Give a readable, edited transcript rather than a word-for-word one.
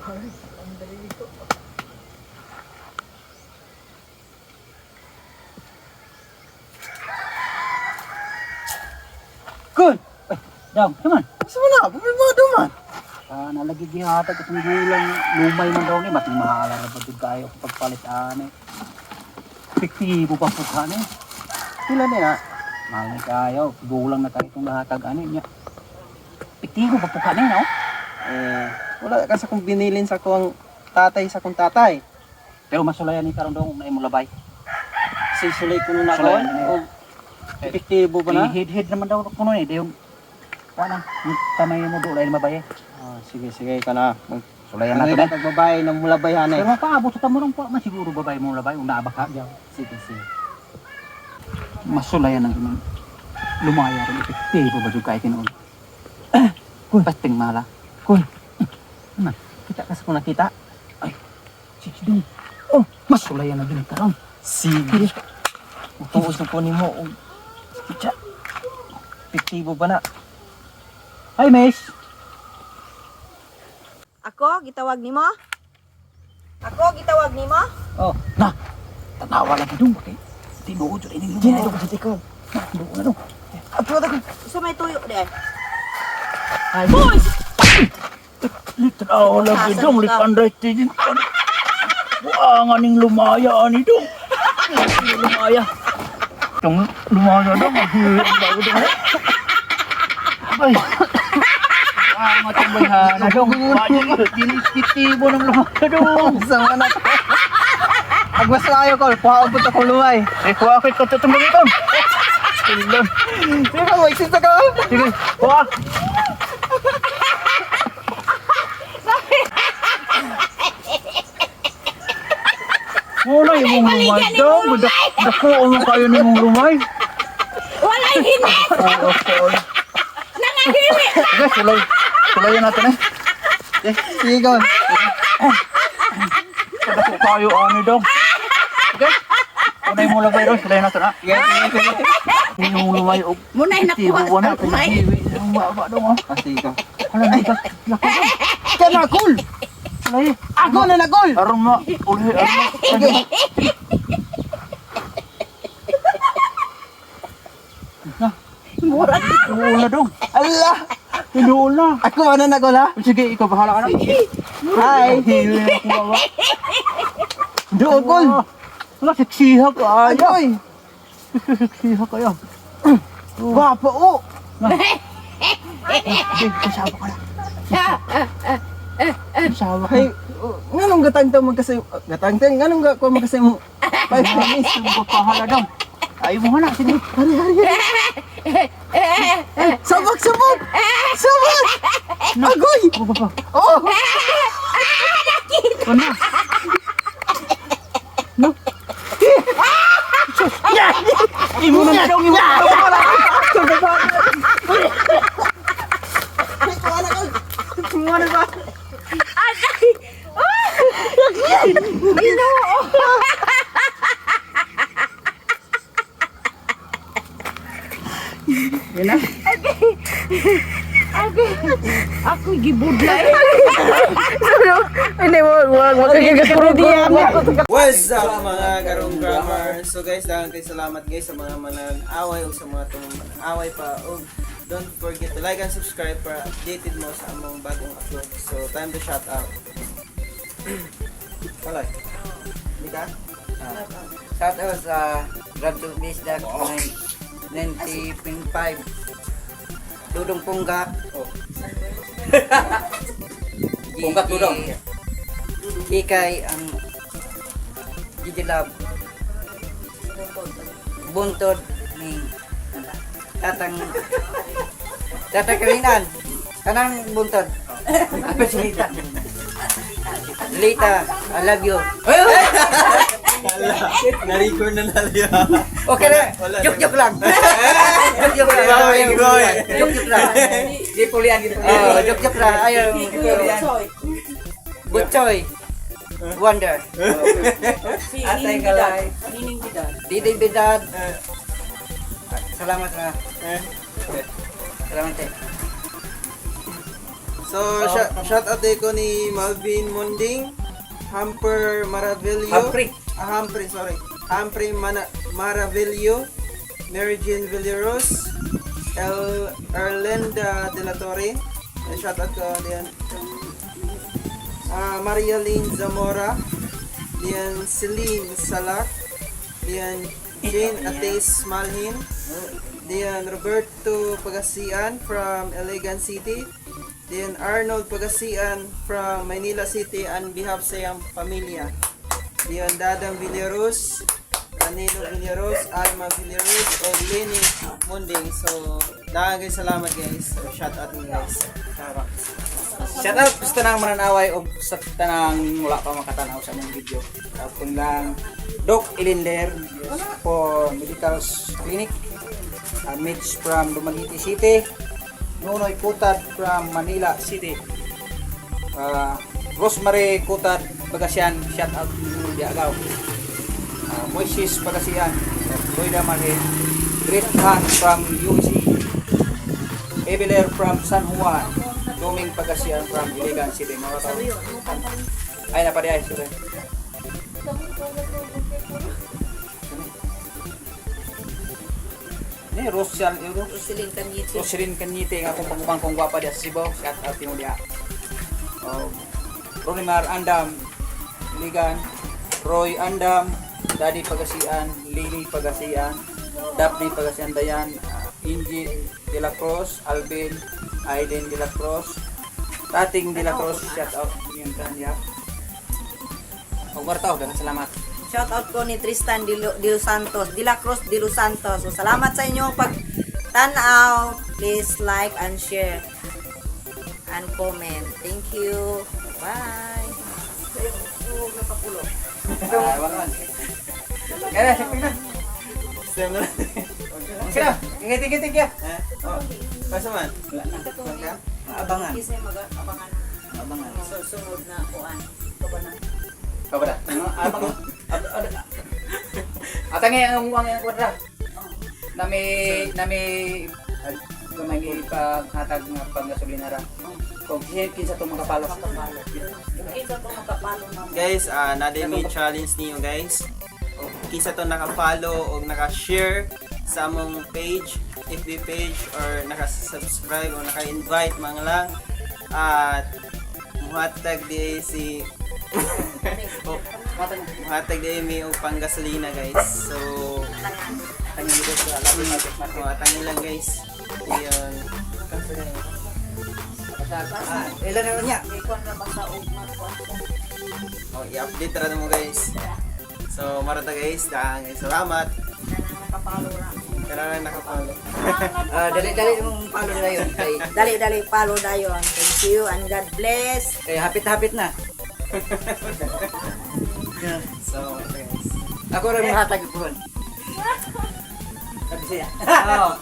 Kun! Dong, naman. Gusto mo na, bumili mga duman. Nalagi gihatag at gulang lumay man daw ni ba't mahala na ba kayo pagpalit Epektibo pa po sa Pila niya. mahal na kayo, gulang na kayo itong lahatag niya. Epektibo pa po no? Wala kasi kung binilin sa kong tatay sa kong tatay. Pero masulayan ni karon dong na imong labay. Sisulay ko na ako. Sulayan na O, epektibo ba na? Hid naman daw kuno ni yung wala tamay mo do lain mabaye. Sige ka na. Sulayan Ano nato yung na. pagbabay ng mulabayhan Pero paabot sa tamurong po, masiguro babay mo labay, una baka diyan. Sige. Masulayan ang imong lumaya rin epektibo ba jud kay tinuod. Kuy, pasting mala. Kuy. Ano? Kita kasi kung nakita. Ay, sige dong. Oh, masulayan na din karon. Sige. Tuos na po ni mo. Kita. Epektibo ba na? Hi, miss. Ako, gitawag nimo? Ako, gitawag nimo? Oh, na. Tanawa lagi dong bakit? Tinuod jud ini Gina lumaya. ko sa tikaw. Doon na dong. Ato na ko. Isa may tuyo din. Ay, boys. Literal lagi dong lipanday tigin. Buangan ning lumaya ani dong. Lumaya. Dong lumaya dong maghihilig bago dong. Ay. Ang matambay na dong. Dinis-kitibo ng lumaya dong. Sama na to. Agwas na kayo, Col. Pahabot ako lumay. Kuwakit ko tutumbang ito. Tingnan. Sige ka, maisip ka. Sige, kuwak. Wala yung mong lumay dong. Dako mo kayo ni mong lumay. Wala hinit! Oo, sorry. Nangahiri! Sige, sulayan natin eh. Sige, Col. Dako kayo ani dong. Sige. Unay mo lumay ron, sulayan natin ha. Sige. Hindi yung lumay o. Munay nakuha Tibo na, sa kumay. pinahiwi. Ang baba dong ha. Sige ka. Hala na ito. Lako dong. Kaya na, Col. Sulayan. Ako na, Col. Aron ma. Uli, aron ma. Sige. Mura. Tinuol na dong. Allah. Tinuol na. Ako na, Col, ha? Sige, ikaw bahala ka na. Hi. Hiwi na kumawa. Doon, Col. Wala, seksiha ka. Ayoy. Seksiha kayo. Guwapo, oh. Sige, kasama ka na. Kasama ka. Hey, nganong gatang-tang magkasay... Gatang-tang, nganong ko magkasay mo... 5 minutes. Ang pahala daw. Ayaw mo na. Sige. Hari. Sabak! Agoy! Oh! Ano? No? Imo na daw. Imo na daw. Ako gibudlay. Hindi mo, magkakagapuro diyan. What's up mga karong grammar? So guys, dahil kayo salamat guys sa mga manag-away o sa mga tumang-away pa. O don't forget to like and subscribe para updated mo sa among bagong upload. So time to shout out. Kalay. Hindi ka? Shout out sa Grab to Bisdak 90.5 Dudong Punggak. Punggak Dudong. Ikay ang Gidilab Buntod ni Tatang Kalinan. Kanang buntod. Apa si Lita? Lita, I love you. Na-record na nalaya. Okay na, joke lang. Joke lang. Joke lang. Di pulian. Oh, joke lang. Ayaw. Butchoy. Wonder. Atay Kalay. Diday Bidad. Salamat na. Salamat eh. So, shout out din ko ni Malvin Munding, Hamper Maravillo. Humphrey Maravillo, Mary Jean Villaros, Erlenda De La Torre. Shout out ko diyan. Maria Lynn Zamora, diyan Celine Salak, diyan Jane Ates Malhin, diyan Roberto Pagasian from Elegant City, diyan Arnold Pagasian from Manila City on behalf sa iyang pamilya. Diyan Dadang Villaros, Danilo Villaros, Alma Villaros, o Lenny Munding. So, guys, salamat guys. So, shout out mo guys. Shout out sa tanang mananaway o sa tanang wala pa makatanaw sa mong video. Tapos lang Doc Ilinder for Medical Clinic, Mitch from Dumaguete City, Nunoy Kutad from Manila City, Rosemary Kutad Bagasian, shout out to Diagaw, Moises Bagasian, Loida Mare, Great Han from UC, Ebeler from San Juan, Doming Pagasian from Iligan City. Mga tao. Ay, napadi ay. Sorry. Ini Roselyn Kanyite nga kung pangubang kong gwapa dia sa Cebu. Shout out mo dia. Ronimar Andam, Iligan, Roy Andam, Daddy Pagasian, Lily Pagasian, Daphne Pagasian Dayan, Inji De La Cruz, Alvin, Aiden De La Cruz, Tating De La Cruz, shout out yung kanya. Pagwartaw, dapat salamat. Shout out ko ni Tristan De Los Santos, De La Cruz De Los Santos. So, salamat sa inyong pag-tanaw. Please like and share and comment. Thank you. Bye. Kaya, siyempre na. Same na. Kaya, ingat-ingat ya. Basta man. Abangan. Kasi mag-abangan. Abangan. Sunod na kuan. Kabanan. Kabada. Abangan. Atangay ang uwang yung kwadra. Nami gamay ni paghatag nga panggasolinara. Kung kinsa to makapalo. Kinsa to makapalo na. Guys, naday may challenge niyo guys. Kinsa to naka-follow o naka-share sa among page, FB page, or naka-subscribe o naka-invite mga lang. At muhatag di si muhatag di mi og panggasolina guys. So Tangin dito sa labi market. muhatag lang guys. Iyon. Ilan na niya? Kuan na basta og magkuan. Oh, i-update ra mo guys. So marata guys, salamat. Nakapalo ra. Kailangan nakapalo. Dali-dali mong palo nila yun. Dali-dali follow dayon. Thank you and God bless. Kaya hapit-hapit na. So, guys. Ako rin mahatag ito. Sabi siya. Oh.